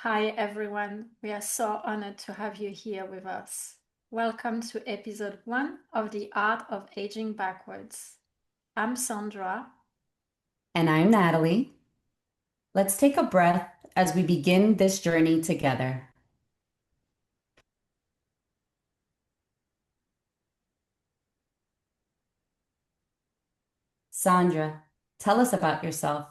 Hi, everyone. We are so honored to have you here with us. Welcome to episode 1 of The Art of Aging Backwards. I'm Sandra. And I'm Natalie. Let's take a breath as we begin this journey together. Sandra, tell us about yourself.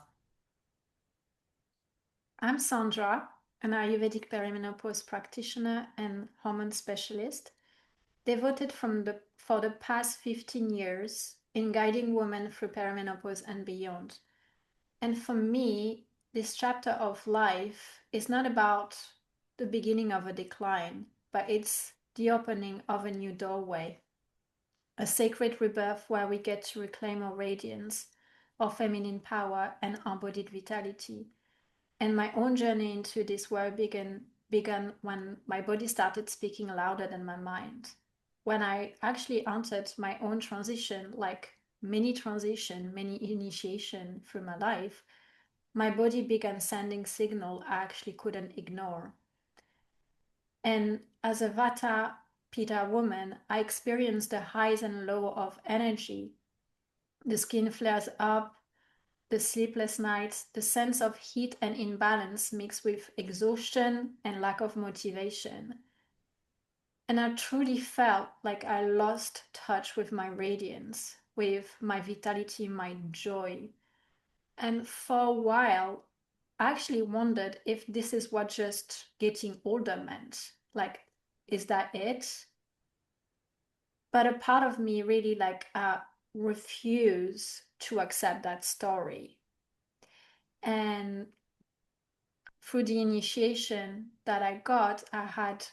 I'm Sandra, an Ayurvedic perimenopause practitioner and hormone specialist, devoted for the past 15 years in guiding women through perimenopause and beyond. And for me, this chapter of life is not about the beginning of a decline, but it's the opening of a new doorway, a sacred rebirth where we get to reclaim our radiance, our feminine power, and embodied vitality. And my own journey into this work began when my body started speaking louder than my mind. When I actually entered my own transition, like many transition, many initiation through my life, my body began sending signal I actually couldn't ignore. And as a Vata Pitta woman, I experienced the highs and lows of energy. The skin flares up, the sleepless nights, the sense of heat and imbalance mixed with exhaustion and lack of motivation. And I truly felt like I lost touch with my radiance, with my vitality, my joy. And for a while, I actually wondered if this is what just getting older meant. Like, is that it? But a part of me really refused to accept that story. And through the initiation that I got, I had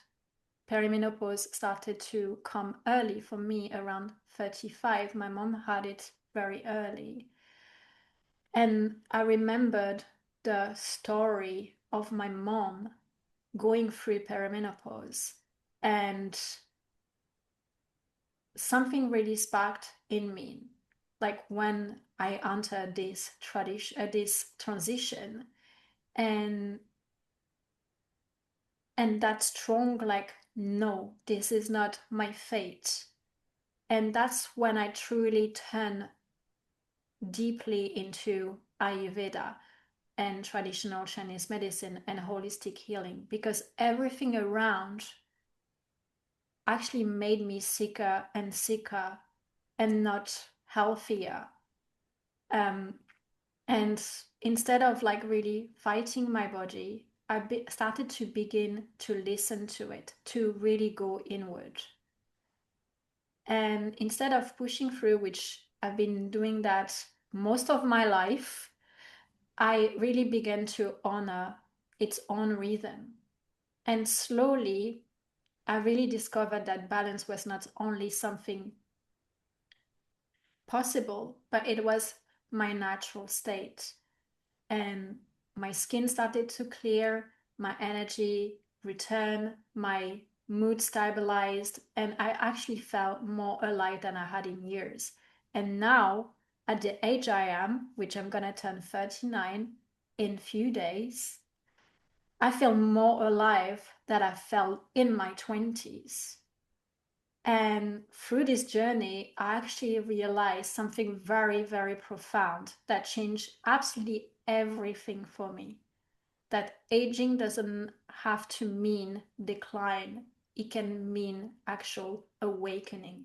perimenopause started to come early for me around 35. My mom had it very early. And I remembered the story of my mom going through perimenopause, and something really sparked in me. Like when I entered this transition, and that strong, like, no, this is not my fate. And that's when I truly turned deeply into Ayurveda and traditional Chinese medicine and holistic healing, because everything around actually made me sicker and sicker and not healthier. Um, and instead of like really fighting my body, started to begin to listen to it, to really go inward. And instead of pushing through, which I've been doing that most of my life, I really began to honor its own rhythm. And slowly, I really discovered that balance was not only something possible, but it was my natural state. And my skin started to clear, my energy returned, my mood stabilized, and I actually felt more alive than I had in years. And now, at the age I am, which I'm gonna turn 39 in few days, I feel more alive than I felt in my 20s. And through this journey, I actually realized something very, very profound that changed absolutely everything for me. That aging doesn't have to mean decline, it can mean actual awakening.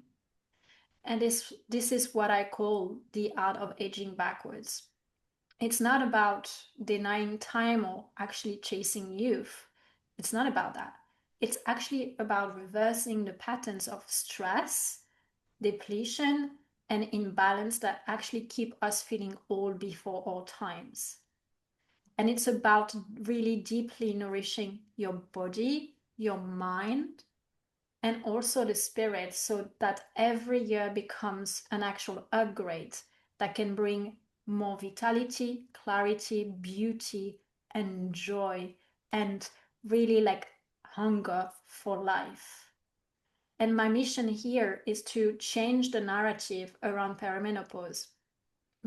And this is what I call the art of aging backwards. It's not about denying time or actually chasing youth. It's not about that. It's actually about reversing the patterns of stress, depletion, and imbalance that actually keep us feeling old before our times. And it's about really deeply nourishing your body, your mind, and also the spirit, so that every year becomes an actual upgrade that can bring more vitality, clarity, beauty, and joy, and really like hunger for life. And my mission here is to change the narrative around perimenopause,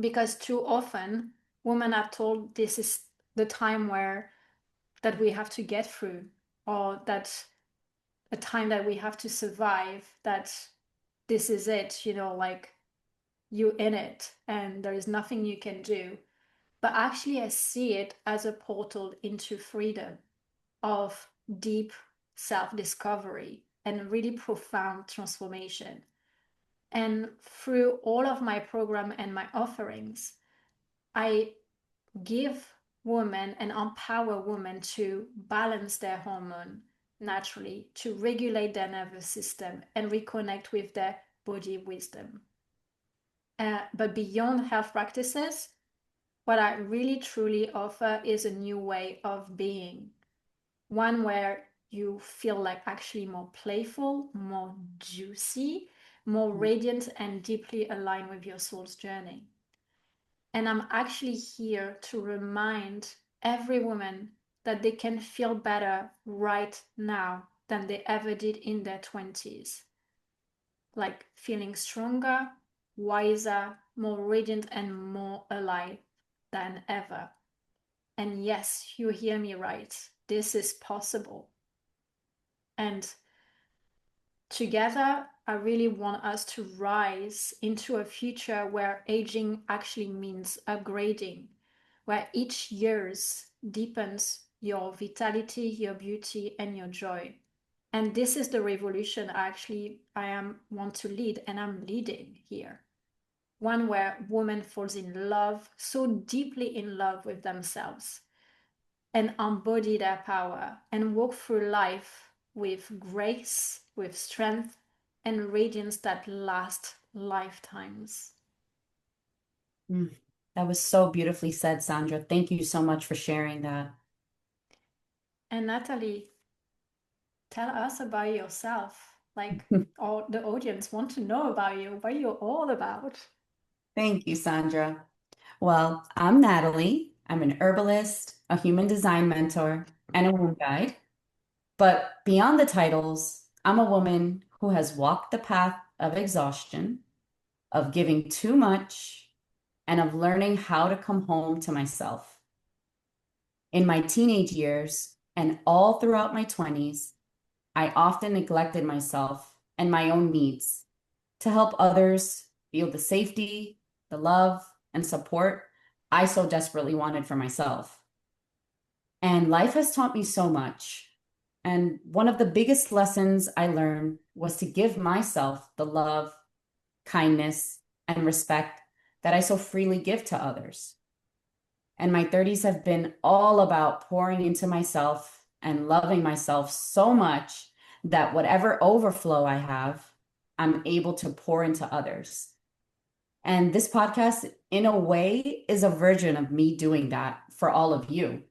because too often women are told this is the time where that we have to get through, or that a time that we have to survive, that this is it, like you in it and there is nothing you can do. But actually, I see it as a portal into freedom, of deep self-discovery and really profound transformation. And through all of my program and my offerings, I give women and empower women to balance their hormone naturally, to regulate their nervous system and reconnect with their body wisdom. But beyond health practices, what I really truly offer is a new way of being, one where you feel like actually more playful, more juicy, more radiant, and deeply aligned with your soul's journey. And I'm actually here to remind every woman that they can feel better right now than they ever did in their 20s. Like feeling stronger, wiser, more radiant, and more alive than ever. And yes, you hear me right. This is possible. And together, I really want us to rise into a future where aging actually means upgrading, where each years deepens your vitality, your beauty, and your joy. And this is the revolution I want to lead, and I'm leading here. One where women falls in love, so deeply in love with themselves, and embody their power and walk through life with grace, with strength, and radiance that last lifetimes. That was so beautifully said, Sandra. Thank you so much for sharing that. And Natalie, tell us about yourself. Like, all the audience want to know about you, what you're all about. Thank you, Sandra. Well, I'm Natalie. I'm an herbalist, a human design mentor, and a womb guide. But beyond the titles, I'm a woman who has walked the path of exhaustion, of giving too much, and of learning how to come home to myself. In my teenage years and all throughout my 20s, I often neglected myself and my own needs to help others feel the safety, the love, and support I so desperately wanted for myself. And life has taught me so much. And one of the biggest lessons I learned was to give myself the love, kindness, and respect that I so freely give to others. And my 30s have been all about pouring into myself and loving myself so much that whatever overflow I have, I'm able to pour into others. And this podcast, in a way, is a version of me doing that for all of you.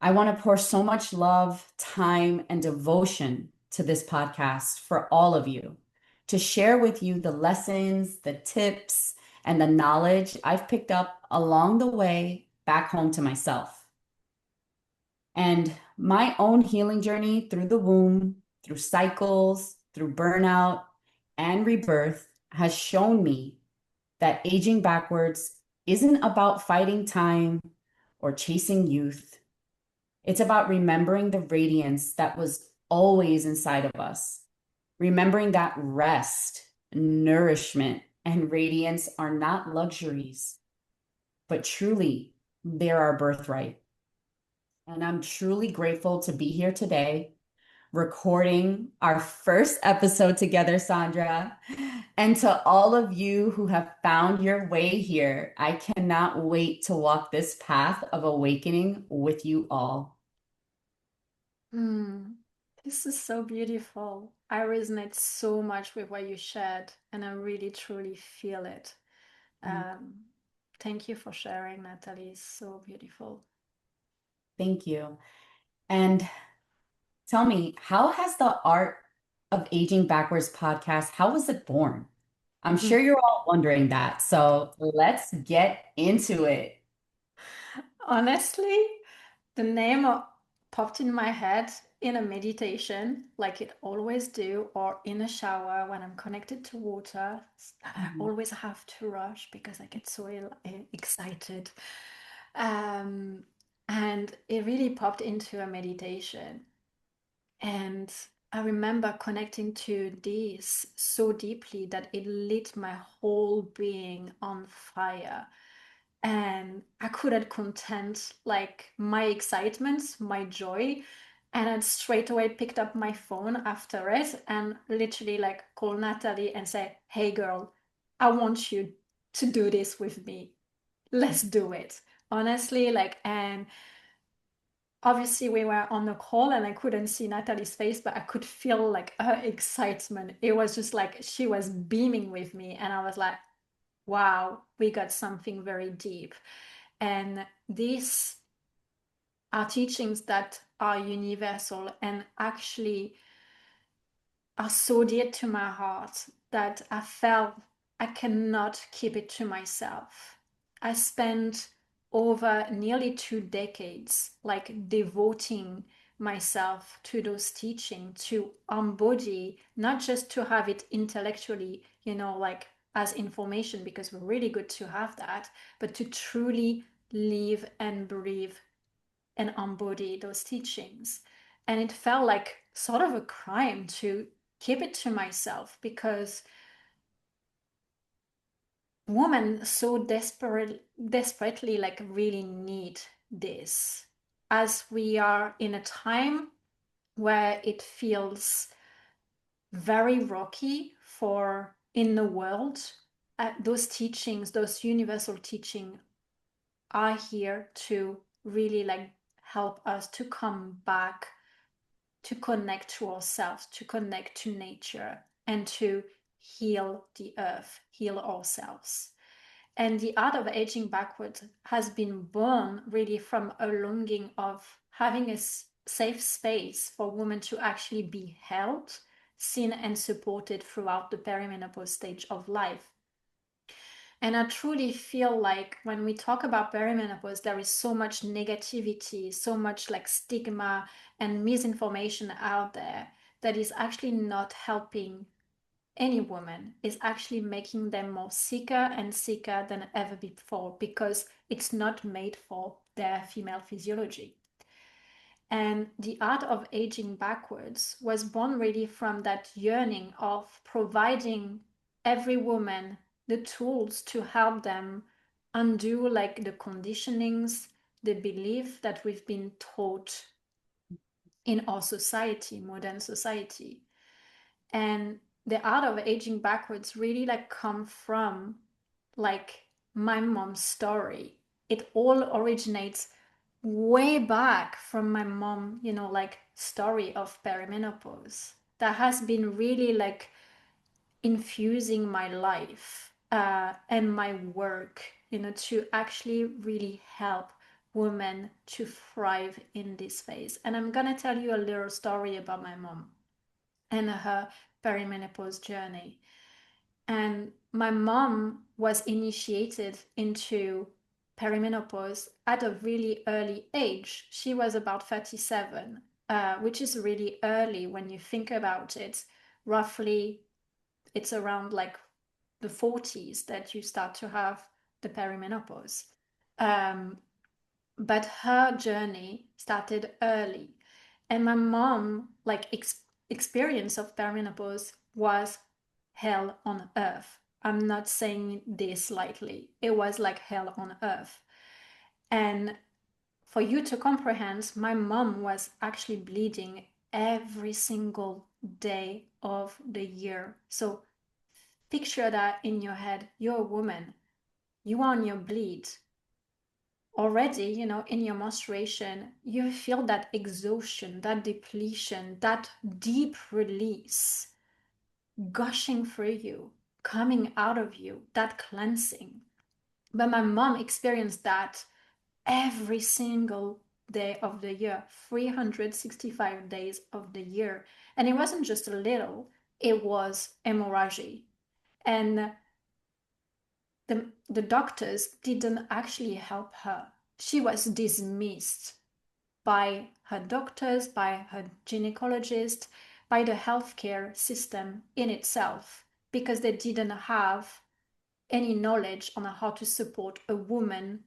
I want to pour so much love, time, and devotion to this podcast for all of you, to share with you the lessons, the tips, and the knowledge I've picked up along the way back home to myself. And my own healing journey through the womb, through cycles, through burnout, and rebirth has shown me that aging backwards isn't about fighting time or chasing youth. It's about remembering the radiance that was always inside of us, remembering that rest, nourishment, and radiance are not luxuries, but truly they're our birthright. And I'm truly grateful to be here today, recording our first episode together, Sandra. And to all of you who have found your way here, I cannot wait to walk this path of awakening with you all. This is so beautiful. I resonate so much with what you shared, and I really truly feel it. Um, Thank you for sharing, Natalie. It's so beautiful. Thank you. And tell me, how has the Art of Aging Backwards podcast, how was it born? I'm sure you're all wondering that. So let's get into it. Honestly, the name popped in my head in a meditation, like it always do, or in a shower when I'm connected to water. I always have to rush because I get so excited. Um, And it really popped into a meditation. And I remember connecting to this so deeply that it lit my whole being on fire. And I couldn't content like my excitement, my joy. And I straight away picked up my phone after it and literally like called Natalie and say, "Hey girl, I want you to do this with me. Let's do it." Honestly, like, and obviously we were on the call and I couldn't see Natalie's face, but I could feel like her excitement. It was just like she was beaming with me, and I was like, wow, we got something very deep. And these are teachings that are universal and actually are so dear to my heart that I felt I cannot keep it to myself. I spent over nearly 2 decades like devoting myself to those teachings to embody, not just to have it intellectually, like as information, because we're really good to have that, but to truly live and breathe and embody those teachings. And it felt like sort of a crime to keep it to myself because women so desperately like really need this, as we are in a time where it feels very rocky for in the world. Those teachings, those universal teachings are here to really like help us to come back, to connect to ourselves, to connect to nature, and to heal the earth, heal ourselves. And the art of aging backwards has been born really from a longing of having a safe space for women to actually be held, seen, and supported throughout the perimenopause stage of life. And I truly feel like when we talk about perimenopause, there is so much negativity, so much like stigma and misinformation out there that is actually not helping any woman, is actually making them more sicker and sicker than ever before because it's not made for their female physiology. And the art of aging backwards was born really from that yearning of providing every woman the tools to help them undo like the conditionings, the belief that we've been taught in our society, modern society. And the art of aging backwards really like come from like my mom's story. It all originates way back from my mom, like story of perimenopause that has been really like infusing my life and my work, to actually really help women to thrive in this phase. And I'm gonna tell you a little story about my mom and her perimenopause journey. And my mom was initiated into perimenopause at a really early age. She was about 37, which is really early when you think about it. Roughly, it's around like the 40s that you start to have the perimenopause. Um, but her journey started early. And my mom, like, experience of perimenopause was hell on earth. I'm not saying this lightly. It was like hell on earth. And for you to comprehend, my mom was actually bleeding every single day of the year. So picture that in your head. You're a woman, you are on your bleed already, in your menstruation, you feel that exhaustion, that depletion, that deep release gushing through you, coming out of you, that cleansing. But my mom experienced that every single day of the year, 365 days of the year. And it wasn't just a little, it was hemorrhagic. And the doctors didn't actually help her. She was dismissed by her doctors, by her gynecologist, by the healthcare system in itself, because they didn't have any knowledge on how to support a woman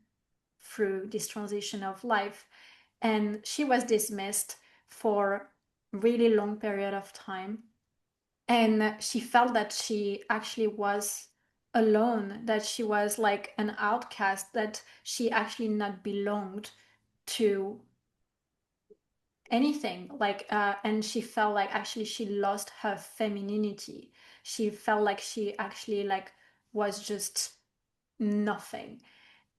through this transition of life. And she was dismissed for a really long period of time. And she felt that she actually was alone, that she was like an outcast, that she actually not belonged to anything, like and she felt like actually she lost her femininity. She felt like she actually like was just nothing.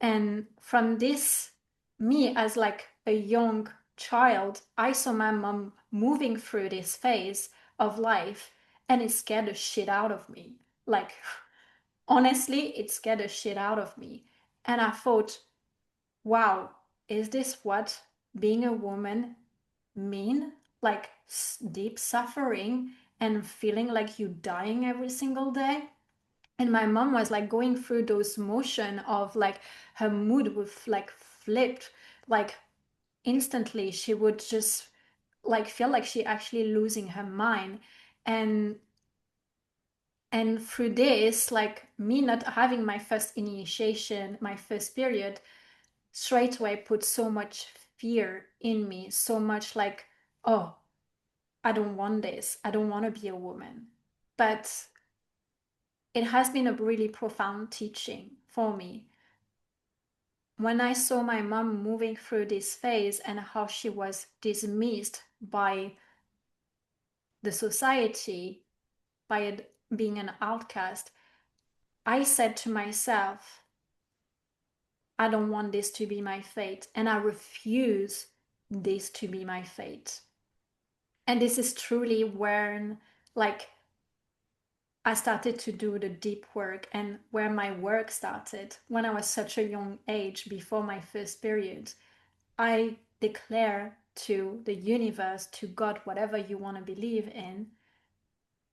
And from this, me as like a young child, I saw my mom moving through this phase of life, and it scared the shit out of me. Like, honestly, it scared the shit out of me. And I thought, wow, is this what being a woman mean? Like deep suffering and feeling like you dying every single day? And my mom was like going through those motion of like her mood would like flipped, like instantly she would just like feel like she actually losing her mind. and and through this, like me not having my first initiation, my first period, straight away put so much fear in me, so much like, oh, I don't want this, I don't want to be a woman. But it has been a really profound teaching for me when I saw my mom moving through this phase and how she was dismissed by the society, by being an outcast. I said to myself, I don't want this to be my fate, and I refuse this to be my fate. And this is truly when, like, I started to do the deep work, and where my work started when I was such a young age before my first period. I declare to the universe, to God, whatever you want to believe in,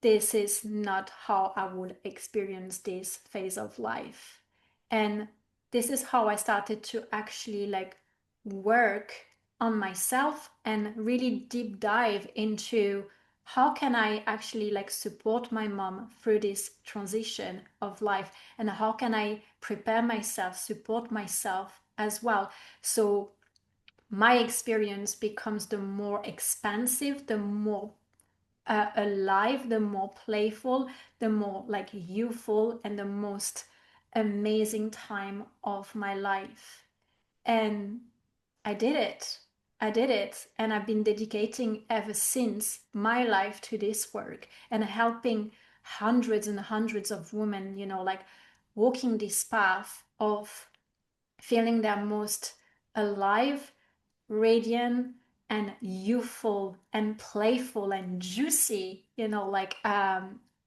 this is not how I would experience this phase of life. And this is how I started to actually like work on myself and really deep dive into how can I actually like support my mom through this transition of life, and how can I prepare myself, support myself as well. So my experience becomes the more expansive, the more alive, the more playful, the more like youthful, and the most amazing time of my life. And I did it. I did it. And I've been dedicating ever since my life to this work and helping hundreds and hundreds of women, like walking this path of feeling their most alive, radiant, and youthful and playful and juicy, like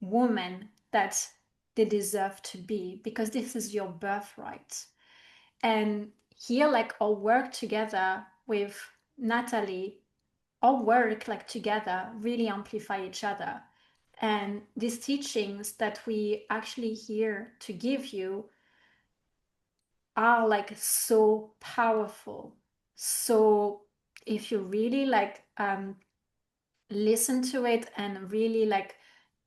woman that they deserve to be, because this is your birthright. And here, like, our work together with Natalie, our work like together really amplify each other. And these teachings that we actually here to give you are like so powerful. So if you really like listen to it and really like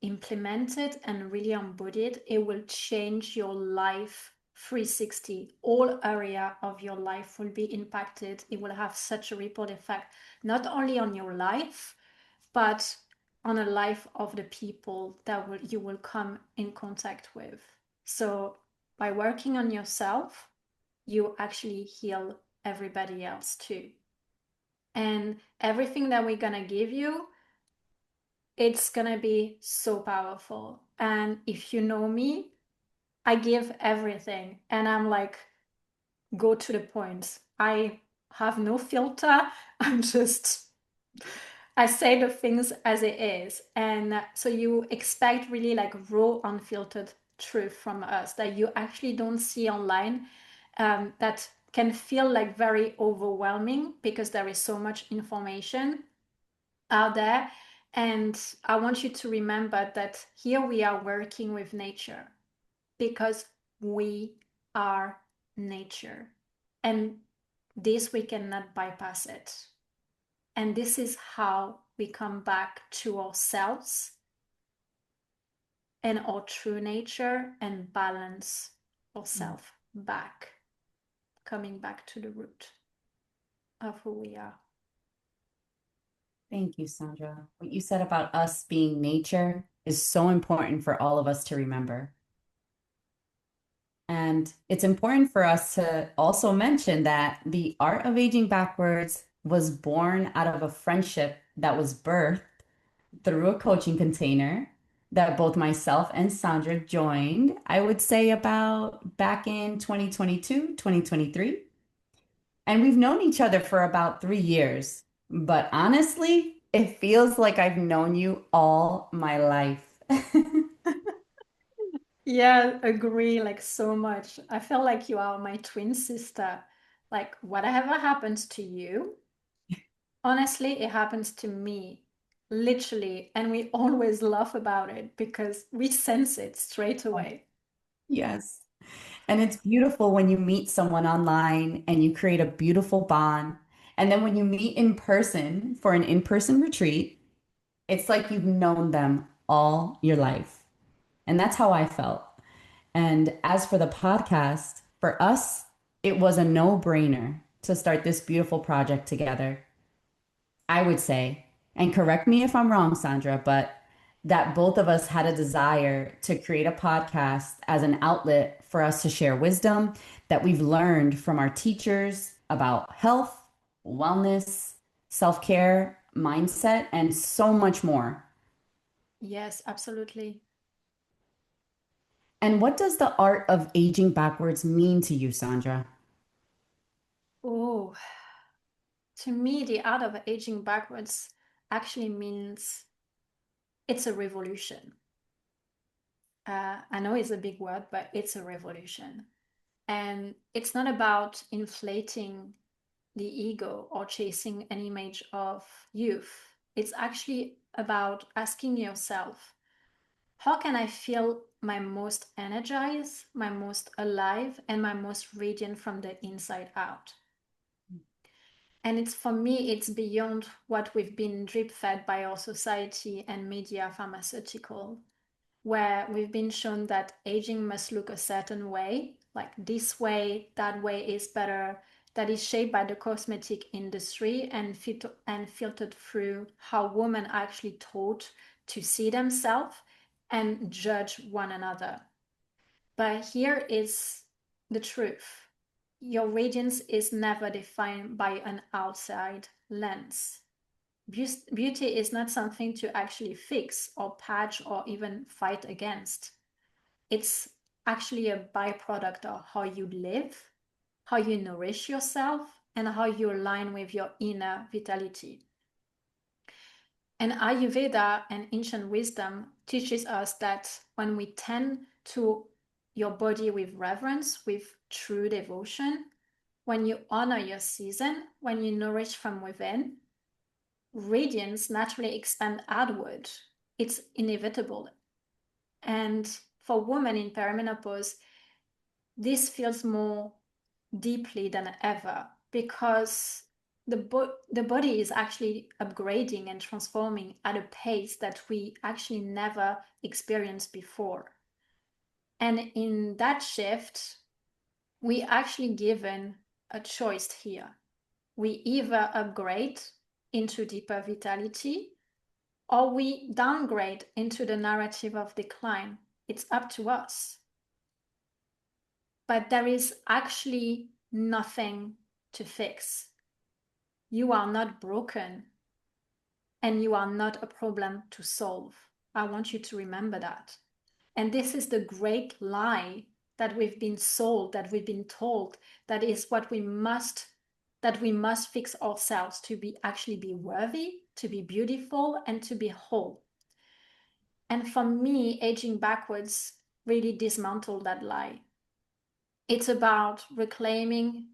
implement it and really embody it, it will change your life 360. All area of your life will be impacted. It will have such a ripple effect, not only on your life, but on the life of the people that you will come in contact with. So by working on yourself, you actually heal everybody else too. And everything that we're gonna give you, it's gonna be so powerful. And if you know me, I give everything, and I'm like, go to the point. I have no filter. I'm just, I say the things as it is. And so you expect really like raw, unfiltered truth from us that you actually don't see online, that can feel like very overwhelming because there is so much information out there. And I want you to remember that here we are working with nature because we are nature. And this, we cannot bypass it. And this is how we come back to ourselves and our true nature and balance ourselves back. coming back to the root of who we are. Thank you, Sandra. What you said about us being nature is so important for all of us to remember. And it's important for us to also mention that the art of aging backwards was born out of a friendship that was birthed through a coaching container that both myself and Sandra joined, I would say about back in 2022, 2023. And we've known each other for about 3 years. But honestly, it feels like I've known you all my life. Yeah, agree, like so much. I feel like you are my twin sister. Like whatever happens to you, honestly, it happens to me, literally. And we always laugh about it because we sense it straight away. Yes. And it's beautiful when you meet someone online and you create a beautiful bond. And then when you meet in person for an in-person retreat, it's like you've known them all your life. And that's how I felt. And as for the podcast, for us, it was a no-brainer to start this beautiful project together. I would say, and correct me if I'm wrong, Sandra, but that both of us had a desire to create a podcast as an outlet for us to share wisdom that we've learned from our teachers about health, wellness, self-care, mindset, and so much more. Yes, absolutely. And what does the art of aging backwards mean to you, Sandra? Oh, to me, the art of aging backwards actually means it's a revolution. I know it's a big word, but it's a revolution. And it's not about inflating the ego or chasing an image of youth. It's actually about asking yourself, how can I feel my most energized, my most alive, and my most radiant from the inside out? And it's for me, it's beyond what we've been drip fed by our society and media pharmaceutical, where we've been shown that aging must look a certain way, like this way, that way is better, that is shaped by the cosmetic industry and filtered through how women are actually taught to see themselves and judge one another. But here is the truth. Your radiance is never defined by an outside lens. Beauty is not something to actually fix or patch or even fight against. It's actually a byproduct of how you live, how you nourish yourself, and how you align with your inner vitality. And Ayurveda and ancient wisdom teaches us that when we tend to your body with reverence, with true devotion, when you honor your season, when you nourish from within, radiance naturally expands outward. It's inevitable. And for women in perimenopause, this feels more deeply than ever because the body is actually upgrading and transforming at a pace that we actually never experienced before. And in that shift, we actually given a choice here. We either upgrade into deeper vitality or we downgrade into the narrative of decline. It's up to us. But there is actually nothing to fix. You are not broken and you are not a problem to solve. I want you to remember that. And this is the great lie that we've been sold, that we've been told, that is what that we must fix ourselves to actually be worthy, to be beautiful, and to be whole. And for me, aging backwards really dismantled that lie. It's about reclaiming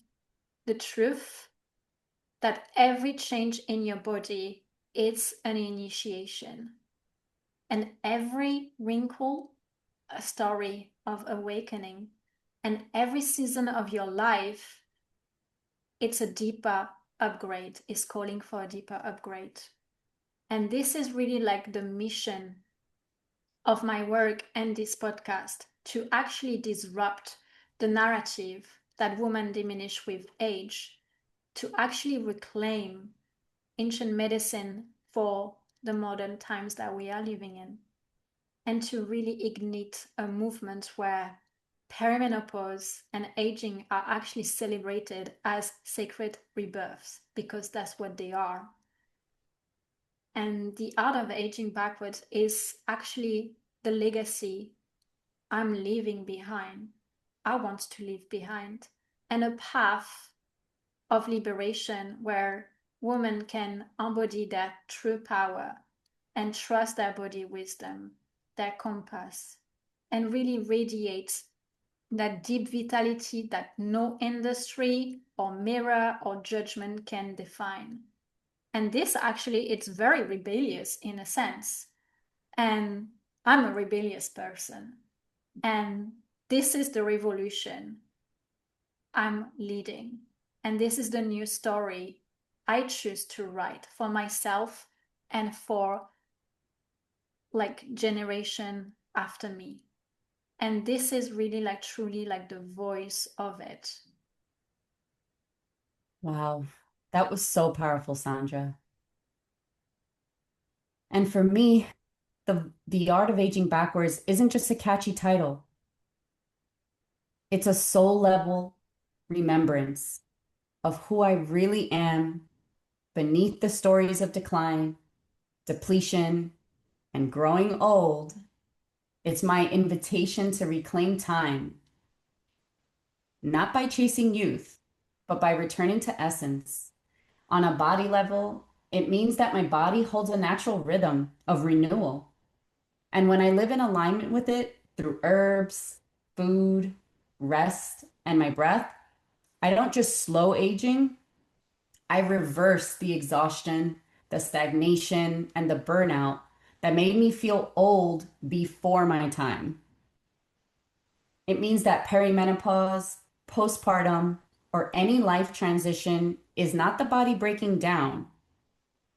the truth that every change in your body is an initiation, and every wrinkle a story of awakening, and every season of your life it's a deeper upgrade, is calling for a deeper upgrade. And this is really like the mission of my work and this podcast, to actually disrupt the narrative that women diminish with age, to actually reclaim ancient medicine for the modern times that we are living in, and to really ignite a movement where perimenopause and aging are actually celebrated as sacred rebirths, because that's what they are. And the art of aging backwards is actually the legacy I'm leaving behind, I want to leave behind, and a path of liberation where women can embody their true power and trust their body wisdom, their compass, and really radiate that deep vitality that no industry or mirror or judgment can define. And this actually, it's very rebellious in a sense. And I'm a rebellious person. And this is the revolution I'm leading. And this is the new story I choose to write for myself and for like generation after me. And this is really like truly like the voice of it. Wow, that was so powerful, Sandra. And for me, the art of aging backwards isn't just a catchy title. It's a soul level remembrance of who I really am beneath the stories of decline, depletion, and growing old. It's my invitation to reclaim time, not by chasing youth, but by returning to essence. On a body level, it means that my body holds a natural rhythm of renewal. And when I live in alignment with it through herbs, food, rest, and my breath, I don't just slow aging, I reverse the exhaustion, the stagnation, and the burnout that made me feel old before my time. It means that perimenopause, postpartum, or any life transition is not the body breaking down,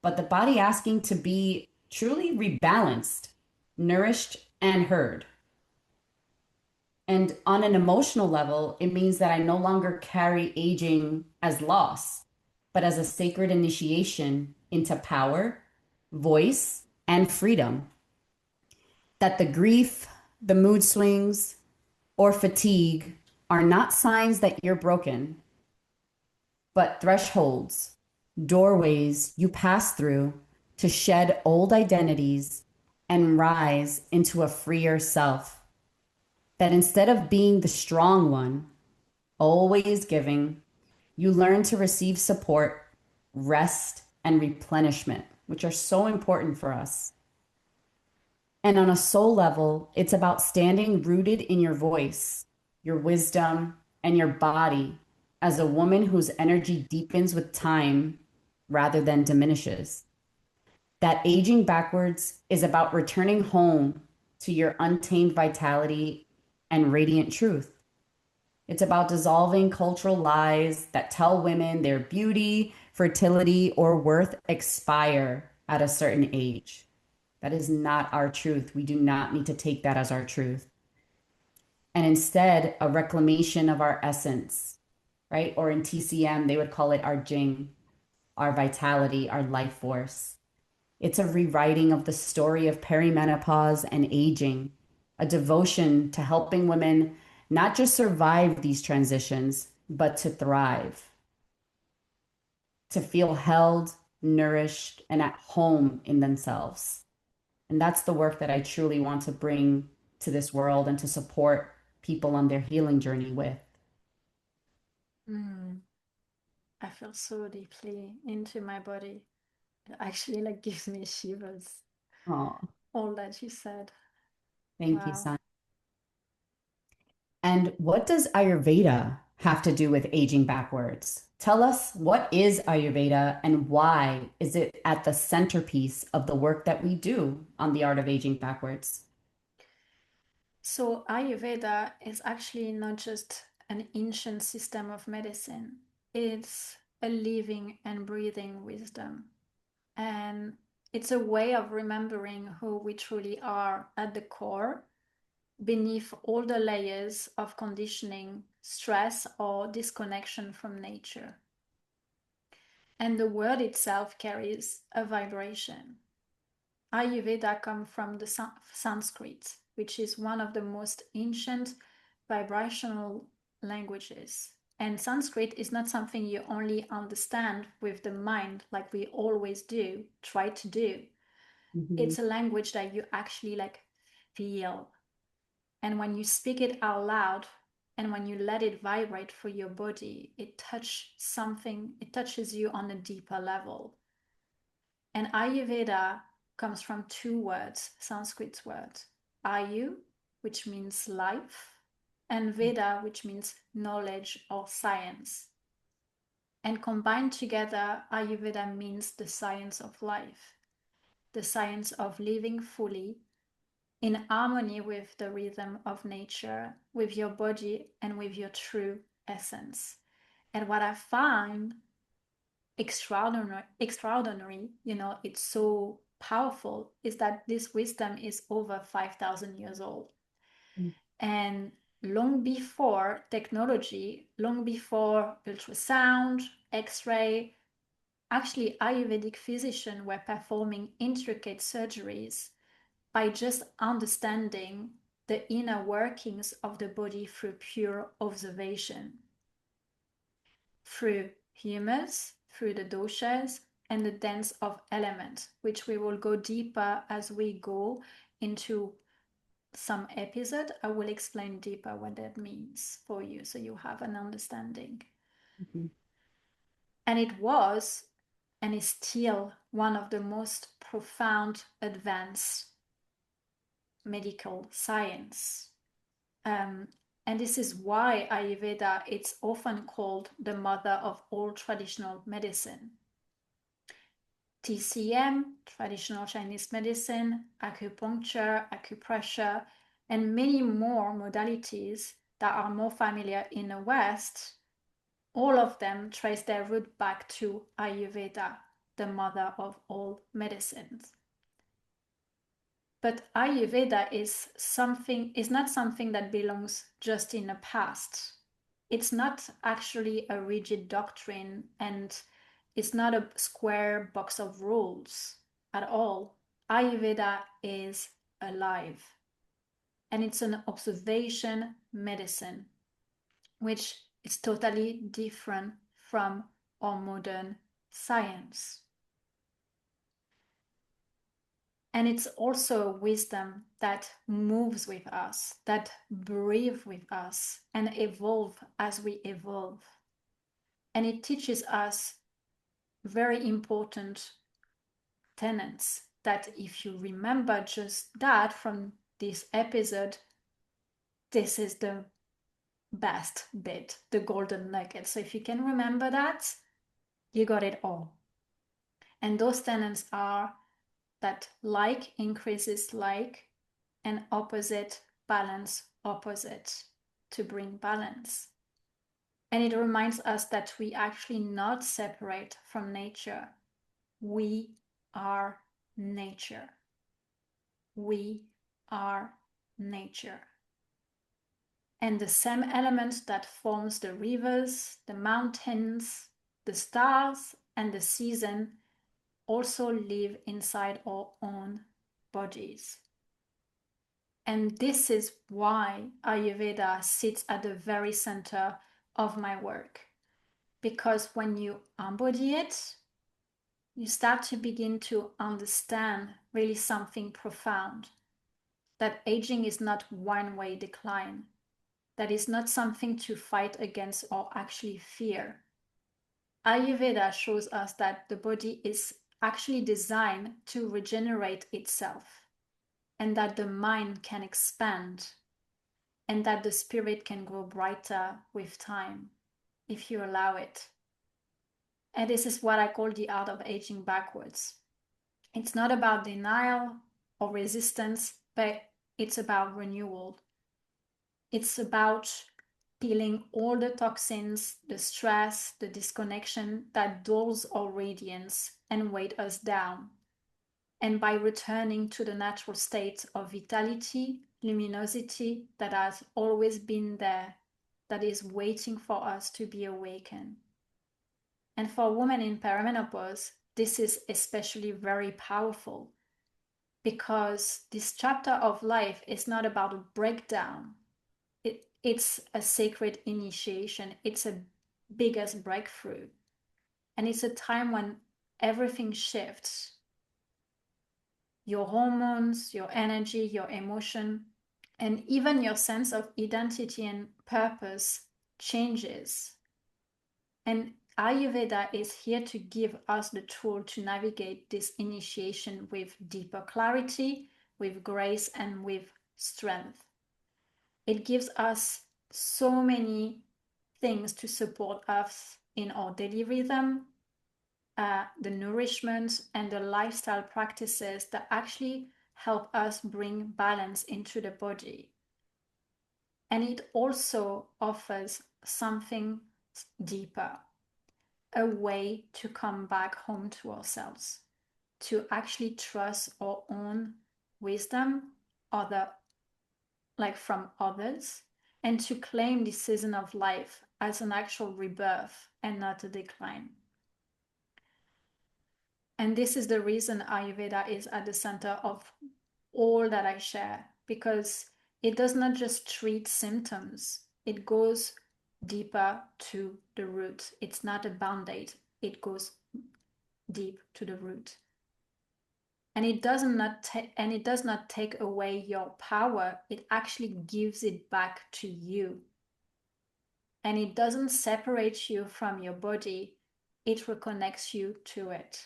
but the body asking to be truly rebalanced, nourished, and heard. And on an emotional level, it means that I no longer carry aging as loss, but as a sacred initiation into power, voice, and freedom. That the grief, the mood swings, or fatigue are not signs that you're broken, but thresholds, doorways you pass through to shed old identities and rise into a freer self. That instead of being the strong one, always giving, you learn to receive support, rest, and replenishment, which are so important for us. And on a soul level, it's about standing rooted in your voice, your wisdom, and your body as a woman whose energy deepens with time rather than diminishes. That aging backwards is about returning home to your untamed vitality and radiant truth. It's about dissolving cultural lies that tell women their beauty, fertility, or worth expire at a certain age. That is not our truth. We do not need to take that as our truth. And instead, a reclamation of our essence, right? Or in TCM, they would call it our Jing, our vitality, our life force. It's a rewriting of the story of perimenopause and aging, a devotion to helping women not just survive these transitions, but to thrive, to feel held, nourished, and at home in themselves. And that's the work that I truly want to bring to this world and to support people on their healing journey with. Mm, I feel so deeply into my body. It actually like gives me shivers, Oh, all that you said. thank you, Wow. San. And what does Ayurveda have to do with aging backwards? Tell us, what is Ayurveda and why is it at the centerpiece of the work that we do on the art of aging backwards? So Ayurveda is actually not just an ancient system of medicine. It's a living and breathing wisdom. And it's a way of remembering who we truly are at the core, beneath all the layers of conditioning stress or disconnection from nature. And the word itself carries a vibration. Ayurveda comes from the Sanskrit, which is one of the most ancient vibrational languages. And Sanskrit is not something you only understand with the mind like we always do, try to do. It's a language that you actually like feel. And when you speak it out loud and when you let it vibrate through your body, it touches you on a deeper level. And Ayurveda comes from two words, Sanskrit words, Ayu, which means life, and Veda, which means knowledge or science. And combined together, Ayurveda means the science of life, the science of living fully in harmony with the rhythm of nature, with your body, and with your true essence. And what I find extraordinary, it's so powerful, is that this wisdom is over 5,000 years old. And long before technology, long before ultrasound, X-ray, actually Ayurvedic physicians were performing intricate surgeries by just understanding the inner workings of the body through pure observation, through humus, through the doshas, and the dance of elements, which we will go deeper as we go into some episode. I will explain deeper what that means for you so you have an understanding. And it was and is still one of the most profound advanced medical science. And this is why Ayurveda is often called the mother of all traditional medicine. TCM, traditional Chinese medicine, acupuncture, acupressure, and many more modalities that are more familiar in the West, all of them trace their root back to Ayurveda, the mother of all medicines. But Ayurveda is not something that belongs just in the past. It's not actually a rigid doctrine, and it's not a square box of rules at all. Ayurveda is alive, and it's an observation medicine, which is totally different from our modern science. And it's also a wisdom that moves with us, that breathes with us and evolves as we evolve. And it teaches us very important tenets that if you remember just that from this episode, this is the best bit, the golden nugget. So if you can remember that, you got it all. And those tenets are that like increases like, and opposite balance opposite to bring balance. And it reminds us that we actually not separate from nature. We are nature. We are nature. And the same element that forms the rivers, the mountains, the stars, and the season also live inside our own bodies. And this is why Ayurveda sits at the very center of my work. Because when you embody it, you start to begin to understand really something profound. That aging is not one-way decline. That is not something to fight against or actually fear. Ayurveda shows us that the body is actually designed to regenerate itself, and that the mind can expand, and that the spirit can grow brighter with time if you allow it. And this is what I call the art of aging backwards. It's not about denial or resistance, but it's about renewal. It's about peeling all the toxins, the stress, the disconnection that dulls our radiance and weight us down. And by returning to the natural state of vitality, luminosity that has always been there that is waiting for us to be awakened. And for women in perimenopause, this is especially very powerful because this chapter of life is not about a breakdown. It's a sacred initiation. It's a biggest breakthrough. And it's a time when everything shifts. Your hormones, your energy, your emotion, and even your sense of identity and purpose changes. And Ayurveda is here to give us the tool to navigate this initiation with deeper clarity, with grace, and with strength. It gives us so many things to support us in our daily rhythm, the nourishment and the lifestyle practices that actually help us bring balance into the body. And it also offers something deeper, a way to come back home to ourselves, to actually trust our own wisdom, from others, and to claim this season of life as an actual rebirth and not a decline. And this is the reason Ayurveda is at the center of all that I share, because it does not just treat symptoms, it goes deeper to the root. It's not a band-aid, it goes deep to the root. And it does not take away your power, it actually gives it back to you. And it doesn't separate you from your body, it reconnects you to it.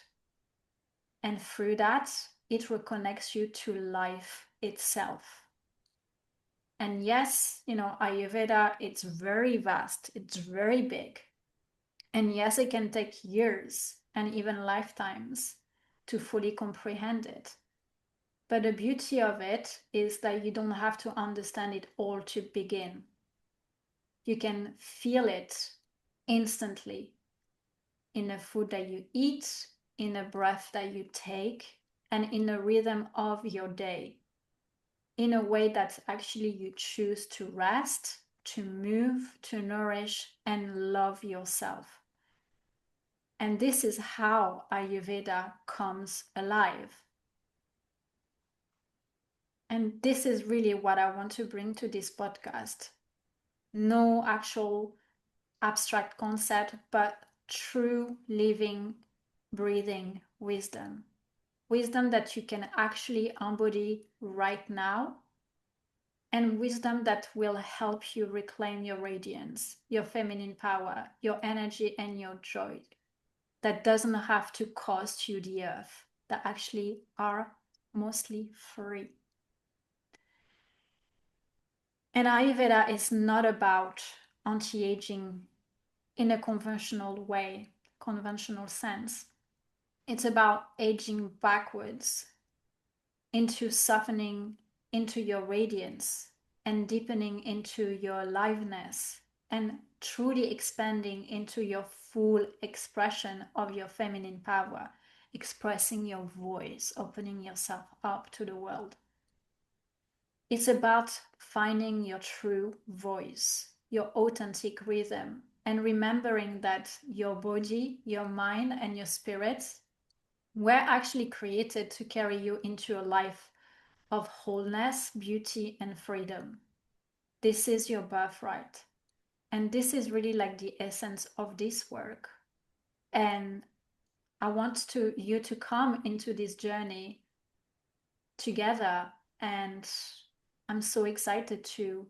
And through that, it reconnects you to life itself. And yes, Ayurveda, it's very vast, it's very big. And yes, it can take years and even lifetimes to fully comprehend it. But the beauty of it is that you don't have to understand it all to begin. You can feel it instantly in the food that you eat, in the breath that you take, and in the rhythm of your day, in a way that actually you choose to rest, to move, to nourish, and love yourself. And this is how Ayurveda comes alive. And this is really what I want to bring to this podcast. No actual abstract concept, but true living, breathing wisdom. Wisdom that you can actually embody right now, and wisdom that will help you reclaim your radiance, your feminine power, your energy, and your joy. That doesn't have to cost you the earth, that actually are mostly free. And Ayurveda is not about anti-aging in a conventional way, conventional sense. It's about aging backwards into softening into your radiance and deepening into your aliveness and truly expanding into your full expression of your feminine power, expressing your voice, opening yourself up to the world. It's about finding your true voice, your authentic rhythm, and remembering that your body, your mind, and your spirit were actually created to carry you into a life of wholeness, beauty, and freedom. This is your birthright. And this is really like the essence of this work. And I want you to come into this journey together. And I'm so excited to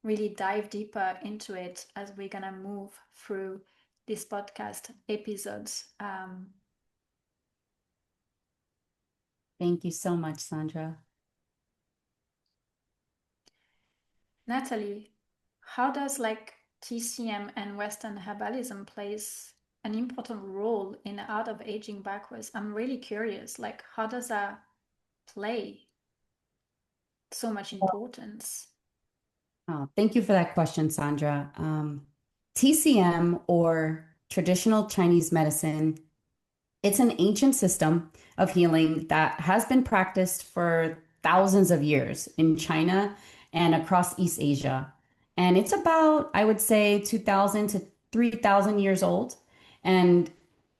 really dive deeper into it as we're gonna move through this podcast episodes. Thank you so much, Sandra. Natalie, how does TCM and Western herbalism plays an important role in the art of aging backwards? I'm really curious, how does that play so much importance? Oh, thank you for that question, Sandra. TCM, or traditional Chinese medicine, it's an ancient system of healing that has been practiced for thousands of years in China and across East Asia. And it's about, I would say, 2,000 to 3,000 years old. And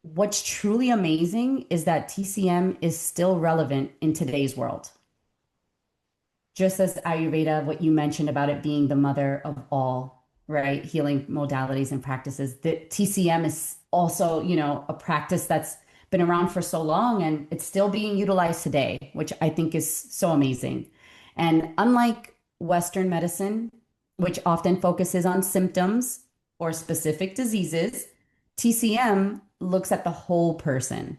what's truly amazing is that TCM is still relevant in today's world. Just as Ayurveda, what you mentioned about it being the mother of all, right, healing modalities and practices, the TCM is also, a practice that's been around for so long and it's still being utilized today, which I think is so amazing. And unlike Western medicine, which often focuses on symptoms or specific diseases, TCM looks at the whole person.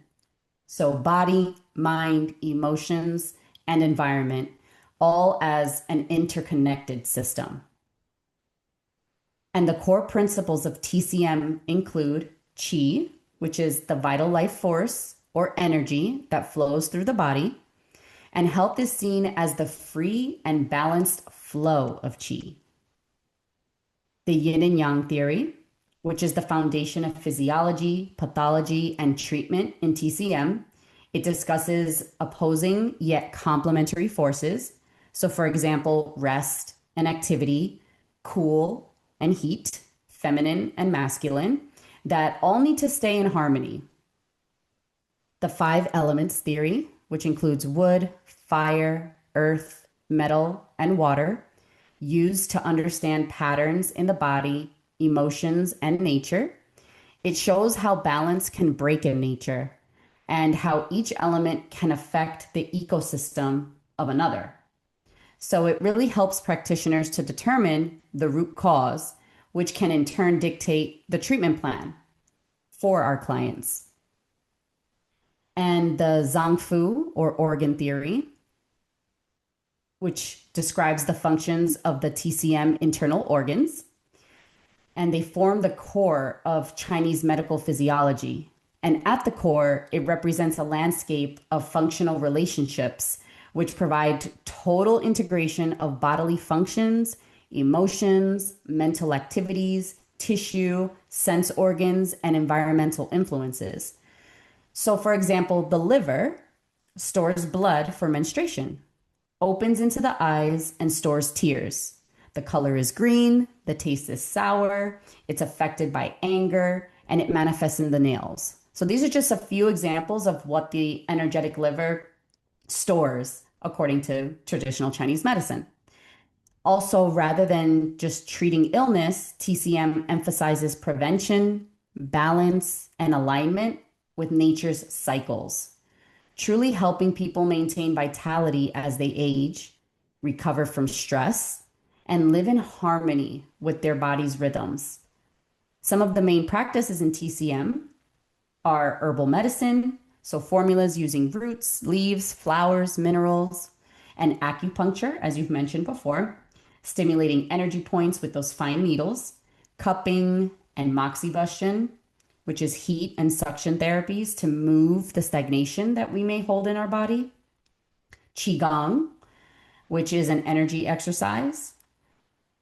So, body, mind, emotions, and environment, all as an interconnected system. And the core principles of TCM include chi, which is the vital life force or energy that flows through the body, and health is seen as the free and balanced flow of chi. The yin and yang theory, which is the foundation of physiology, pathology, and treatment in TCM. It discusses opposing yet complementary forces. So, for example, rest and activity, cool and heat, feminine and masculine, that all need to stay in harmony. The five elements theory, which includes wood, fire, earth, metal, and water, used to understand patterns in the body, emotions, and nature. It shows how balance can break in nature and how each element can affect the ecosystem of another. So it really helps practitioners to determine the root cause, which can in turn dictate the treatment plan for our clients. And the Zhang Fu or organ theory, which describes the functions of the TCM internal organs. And they form the core of Chinese medical physiology. And at the core, it represents a landscape of functional relationships, which provide total integration of bodily functions, emotions, mental activities, tissue, sense organs, and environmental influences. So, for example, the liver stores blood for menstruation, opens into the eyes, and stores tears. The color is green, the taste is sour, it's affected by anger, and it manifests in the nails. So these are just a few examples of what the energetic liver stores according to traditional Chinese medicine. Also, rather than just treating illness, TCM emphasizes prevention, balance, and alignment with nature's cycles, truly helping people maintain vitality as they age, recover from stress, and live in harmony with their body's rhythms. Some of the main practices in TCM are herbal medicine, so formulas using roots, leaves, flowers, minerals, and acupuncture, as you've mentioned before, stimulating energy points with those fine needles, cupping and moxibustion, which is heat and suction therapies to move the stagnation that we may hold in our body, qigong, which is an energy exercise,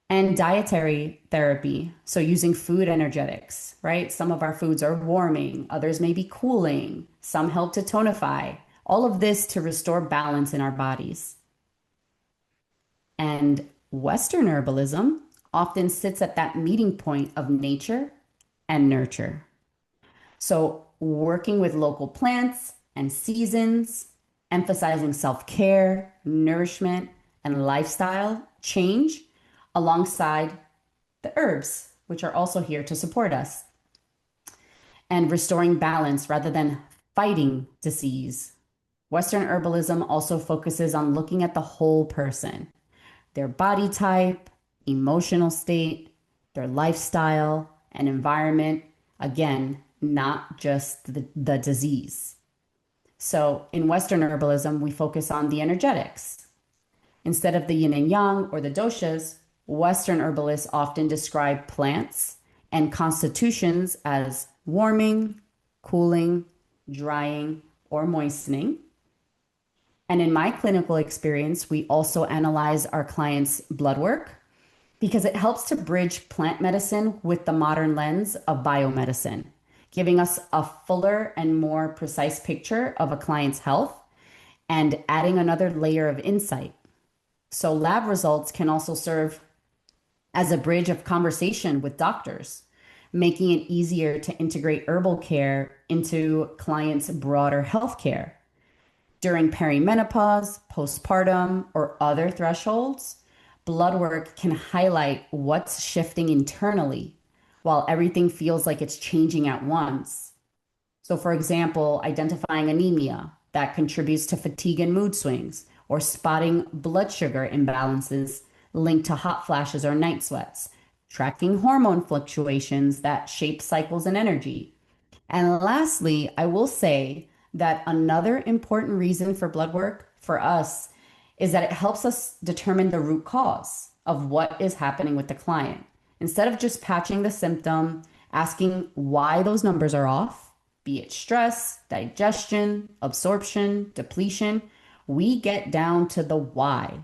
and dietary therapy. So using food energetics, right? Some of our foods are warming, others may be cooling, some help to tonify, all of this to restore balance in our bodies. And Western herbalism often sits at that meeting point of nature and nurture. So working with local plants and seasons, emphasizing self-care, nourishment, and lifestyle change alongside the herbs, which are also here to support us, and restoring balance rather than fighting disease. Western herbalism also focuses on looking at the whole person, their body type, emotional state, their lifestyle, and environment. Again, not just the disease. So in Western herbalism, we focus on the energetics. Instead of the yin and yang or the doshas, Western herbalists often describe plants and constitutions as warming, cooling, drying, or moistening. And in my clinical experience, we also analyze our clients' blood work because it helps to bridge plant medicine with the modern lens of biomedicine, giving us a fuller and more precise picture of a client's health and adding another layer of insight. So lab results can also serve as a bridge of conversation with doctors, making it easier to integrate herbal care into clients' broader health care. During perimenopause, postpartum, or other thresholds, blood work can highlight what's shifting internally while everything feels like it's changing at once. So, for example, identifying anemia that contributes to fatigue and mood swings, or spotting blood sugar imbalances linked to hot flashes or night sweats, tracking hormone fluctuations that shape cycles and energy. And lastly, I will say that another important reason for blood work for us is that it helps us determine the root cause of what is happening with the client. Instead of just patching the symptom, asking why those numbers are off, be it stress, digestion, absorption, depletion, we get down to the why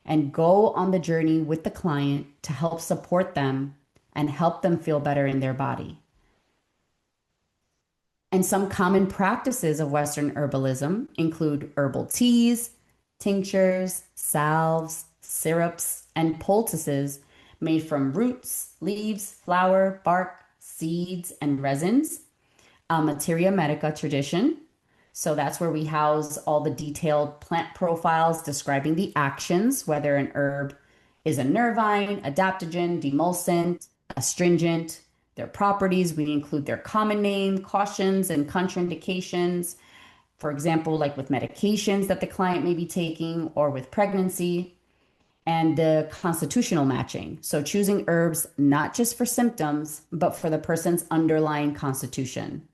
and go on the journey with the client to help support them and help them feel better in their body. And some common practices of Western herbalism include herbal teas, tinctures, salves, syrups, and poultices made from roots, leaves, flower, bark, seeds, and resins. A materia medica tradition. So that's where we house all the detailed plant profiles describing the actions, whether an herb is a nervine, adaptogen, demulcent, astringent, their properties. We include their common name, cautions, and contraindications. For example, like with medications that the client may be taking or with pregnancy, and the constitutional matching. So choosing herbs not just for symptoms, but for the person's underlying constitution.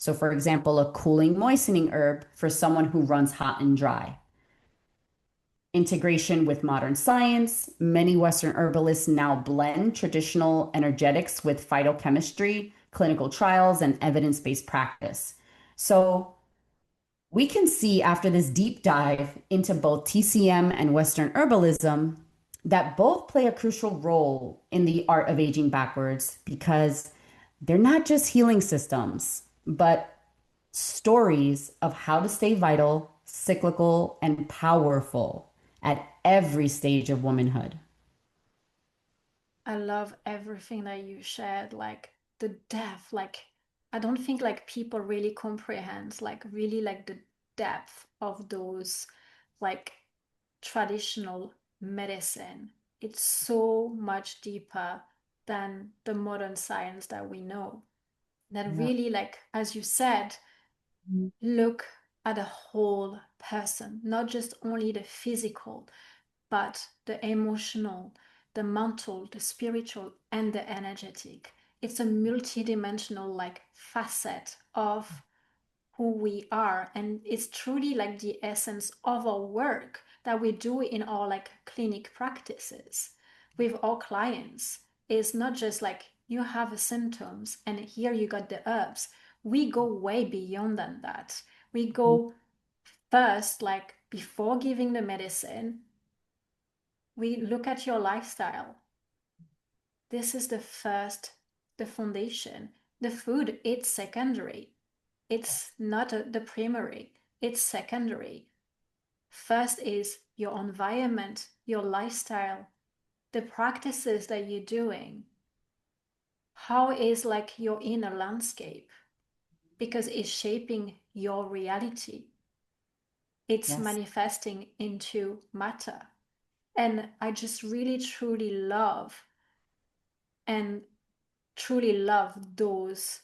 So, for example, a cooling, moistening herb for someone who runs hot and dry. Integration with modern science. Many Western herbalists now blend traditional energetics with phytochemistry, clinical trials, and evidence based practice. So, we can see after this deep dive into both TCM and Western herbalism that both play a crucial role in the art of aging backwards because they're not just healing systems, but stories of how to stay vital, cyclical, and powerful at every stage of womanhood. I love everything that you shared, like the depth, like I don't think like people really comprehend like really like the depth of those like traditional medicine. It's so much deeper than the modern science that we know. That Yeah. really like as you said, look at the whole person, not just only the physical, but the emotional, the mental, the spiritual, and the energetic. It's a multidimensional like facet of who we are, and it's truly like the essence of our work that we do in our like clinic practices with our clients. It's not just like you have symptoms and here you got the herbs. We go way beyond than that. We go first, like before giving the medicine, we look at your lifestyle. This is the first, the foundation. The food, it's secondary. It's not the primary, it's secondary. First is your environment, your lifestyle, the practices that you're doing. How is like your inner landscape? Because it's shaping your reality. It's Yes. manifesting into matter. And I just really truly love and truly love those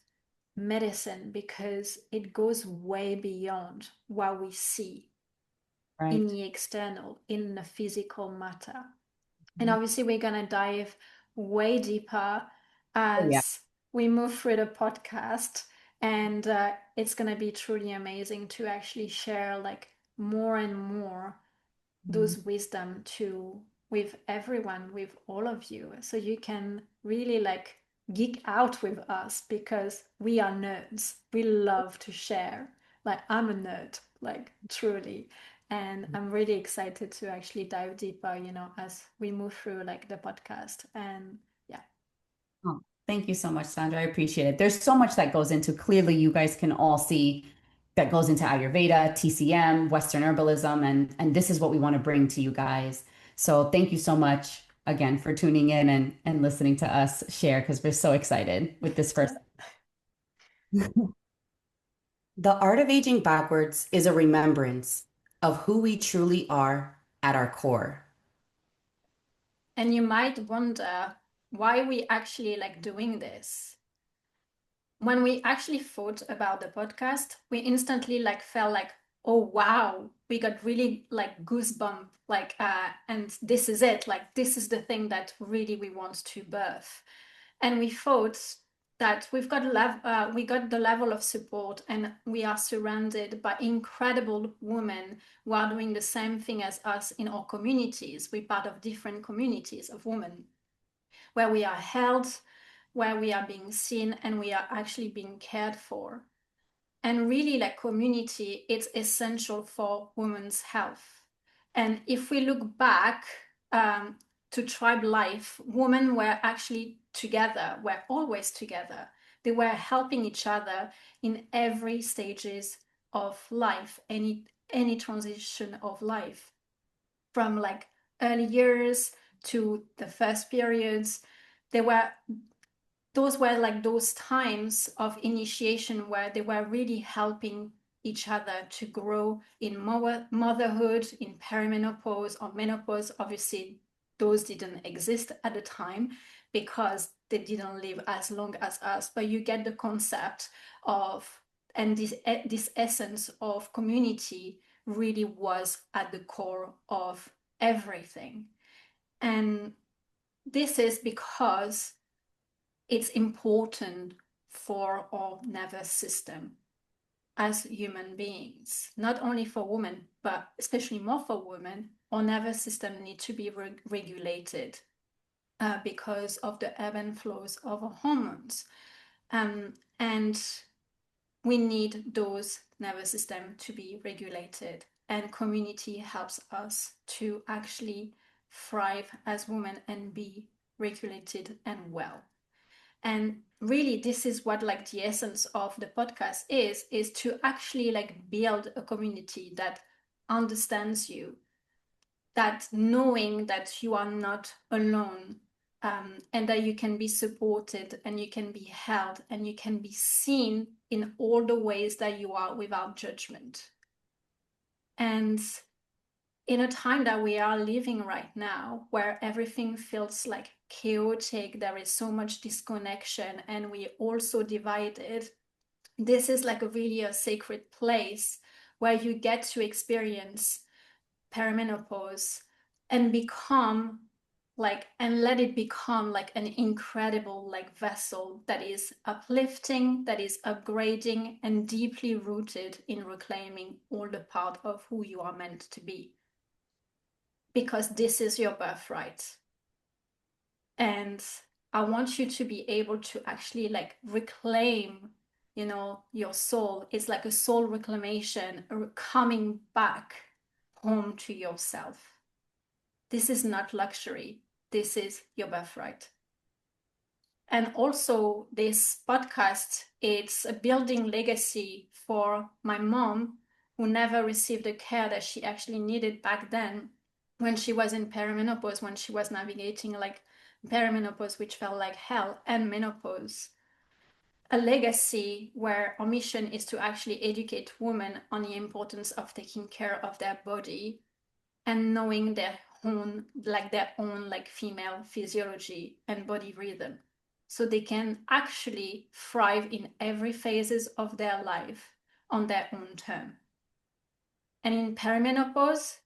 medicine because it goes way beyond what we see in Right. the external, in the physical matter. And Mhm. obviously, we're going to dive way deeper Oh, yeah. as we move through the podcast. And it's going to be truly amazing to actually share like more and more Mhm. those wisdom to with everyone, with all of you, so you can really like geek out with us because we are nerds. We love to share. Like I'm a nerd, like truly. And I'm really excited to actually dive deeper, as we move through like the podcast. And yeah. Oh, thank you so much, Sandra. I appreciate it. There's so much that goes into, clearly, you guys can all see that goes into Ayurveda, TCM, Western herbalism, and this is what we want to bring to you guys. So thank you so much. again for tuning in and listening to us share because we're so excited with this first. The art of aging backwards is a remembrance of who we truly are at our core. And you might wonder why we actually like doing this. When we actually thought about the podcast, we instantly like felt like, oh wow, we got really like goosebump, like and this is it, like this is the thing that really we want to birth. And we thought that we got the level of support, and we are surrounded by incredible women who are doing the same thing as us in our communities. We're part of different communities of women where we are held, where we are being seen, and we are actually being cared for. And really, like community, it's essential for women's health. And if we look back to tribe life, women were actually together, were always together. They were helping each other in every stages of life, any transition of life, from like early years to the first periods. They were those were like those times of initiation where they were really helping each other to grow in motherhood, in perimenopause or menopause. Obviously, those didn't exist at the time because they didn't live as long as us, but you get the concept of, and this essence of community really was at the core of everything. And this is because it's important for our nervous system as human beings, not only for women, but especially more for women. Our nervous system needs to be regulated because of the ebb and flows of our hormones. And we need those nervous system to be regulated. And community helps us to actually thrive as women and be regulated and well. And really, this is what like the essence of the podcast is to actually like build a community that understands you, that knowing that you are not alone, and that you can be supported and you can be held and you can be seen in all the ways that you are without judgment. And in a time that we are living right now, where everything feels like chaotic, there is so much disconnection, and we also divided, this is like really a sacred place where you get to experience perimenopause and become like, and let it become like an incredible like vessel that is uplifting, that is upgrading, and deeply rooted in reclaiming all the part of who you are meant to be, because this is your birthright. And I want you to be able to actually like reclaim, your soul. It's like a soul reclamation, coming back home to yourself. This is not luxury. This is your birthright. And also this podcast, it's a building legacy for my mom, who never received the care that she actually needed back then when she was in perimenopause, when she was navigating like perimenopause, which felt like hell, and menopause. A legacy where our mission is to actually educate women on the importance of taking care of their body and knowing their own like female physiology and body rhythm, so they can actually thrive in every phases of their life on their own term. And in perimenopause,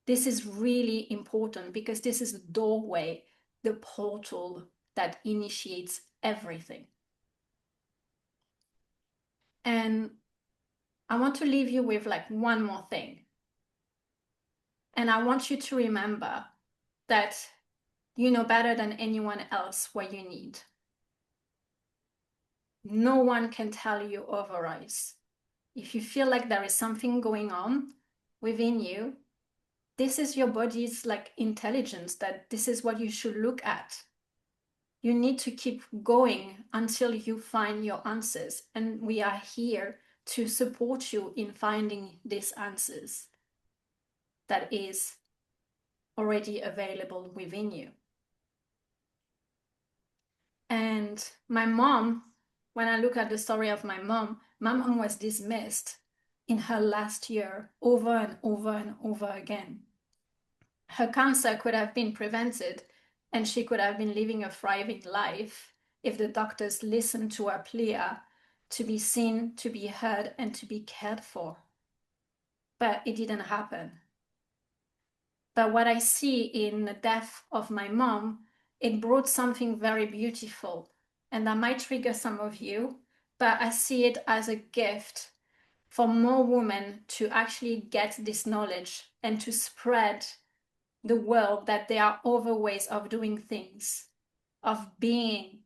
this is really important because this is the doorway, the portal that initiates everything. And I want to leave you with like one more thing. And I want you to remember that you know better than anyone else what you need. No one can tell you otherwise. If you feel like there is something going on within you, this is your body's like intelligence that this is what you should look at. You need to keep going until you find your answers. And we are here to support you in finding these answers that is already available within you. And my mom, when I look at the story of my mom was dismissed in her last year over and over and over again. Her cancer could have been prevented and she could have been living a thriving life if the doctors listened to her plea to be seen, to be heard, and to be cared for. But it didn't happen. But what I see in the death of my mom, it brought something very beautiful. And that might trigger some of you, but I see it as a gift for more women to actually get this knowledge and to spread the world that there are other ways of doing things, of being,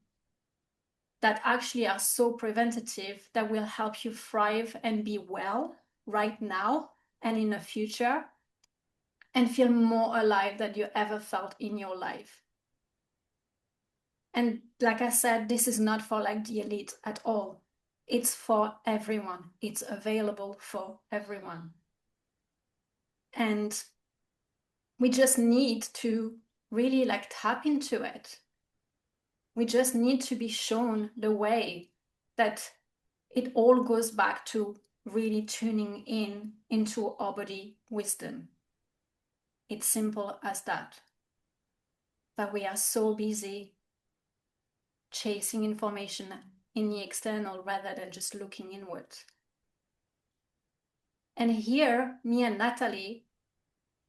that actually are so preventative that will help you thrive and be well right now and in the future, and feel more alive than you ever felt in your life. And like I said, this is not for like the elite at all. It's for everyone. It's available for everyone. And we just need to really like tap into it. We just need to be shown the way that it all goes back to really tuning in into our body wisdom. It's simple as that. But we are so busy chasing information in the external rather than just looking inward. And here, me and Natalie,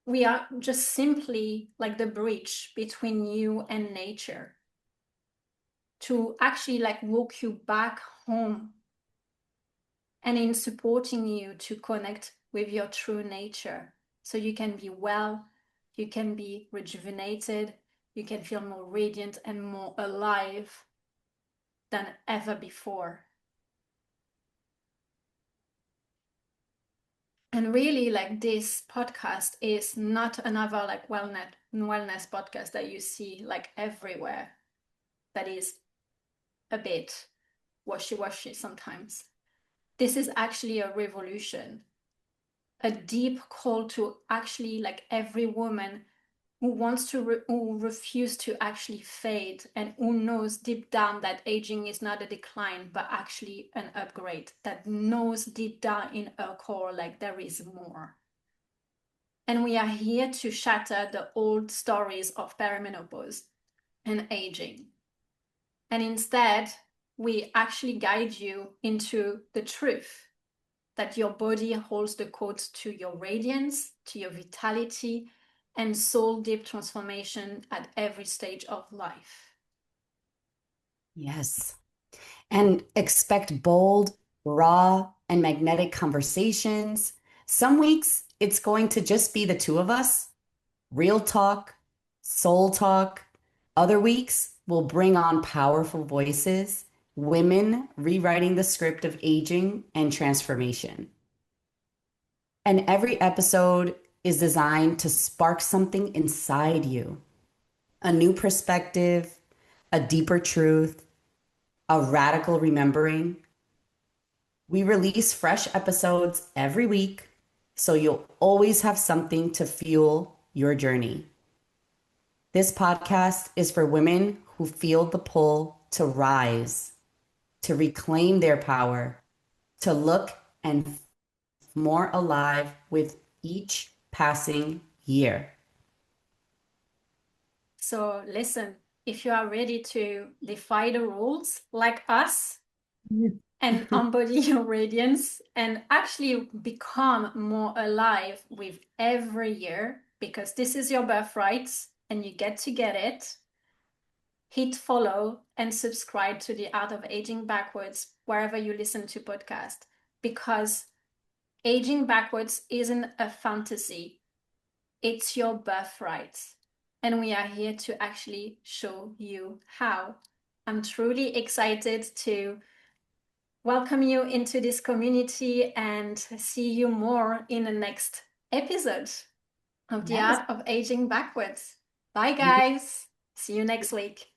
we are just simply like the bridge between you and nature to actually like walk you back home and in supporting you to connect with your true nature so you can be well, you can be rejuvenated, you can feel more radiant and more alive than ever before. And really, like, this podcast is not another like wellness podcast that you see like everywhere that is a bit washy-washy sometimes. This is actually a revolution, a deep call to actually like every woman who wants to who refuse to actually fade and who knows deep down that aging is not a decline but actually an upgrade, that knows deep down in her core like there is more. And we are here to shatter the old stories of perimenopause and aging. And instead, we actually guide you into the truth that your body holds the code to your radiance, to your vitality, and soul deep transformation at every stage of life. Yes. And expect bold, raw, and magnetic conversations. Some weeks it's going to just be the two of us, real talk, soul talk. Other weeks we'll bring on powerful voices, women rewriting the script of aging and transformation. And every episode is designed to spark something inside you, a new perspective, a deeper truth, a radical remembering. We release fresh episodes every week, so you'll always have something to fuel your journey. This podcast is for women who feel the pull to rise, to reclaim their power, to look and more alive with each passing year. So listen, if you are ready to defy the rules like us and embody your radiance and actually become more alive with every year, because this is your birthright and you get to get it, hit follow and subscribe to the Art of Aging Backwards wherever you listen to podcasts, because aging backwards isn't a fantasy. It's your birthright. And we are here to actually show you how. I'm truly excited to welcome you into this community and see you more in the next episode of the Yes. Art of Aging Backwards. Bye, guys. See you next week.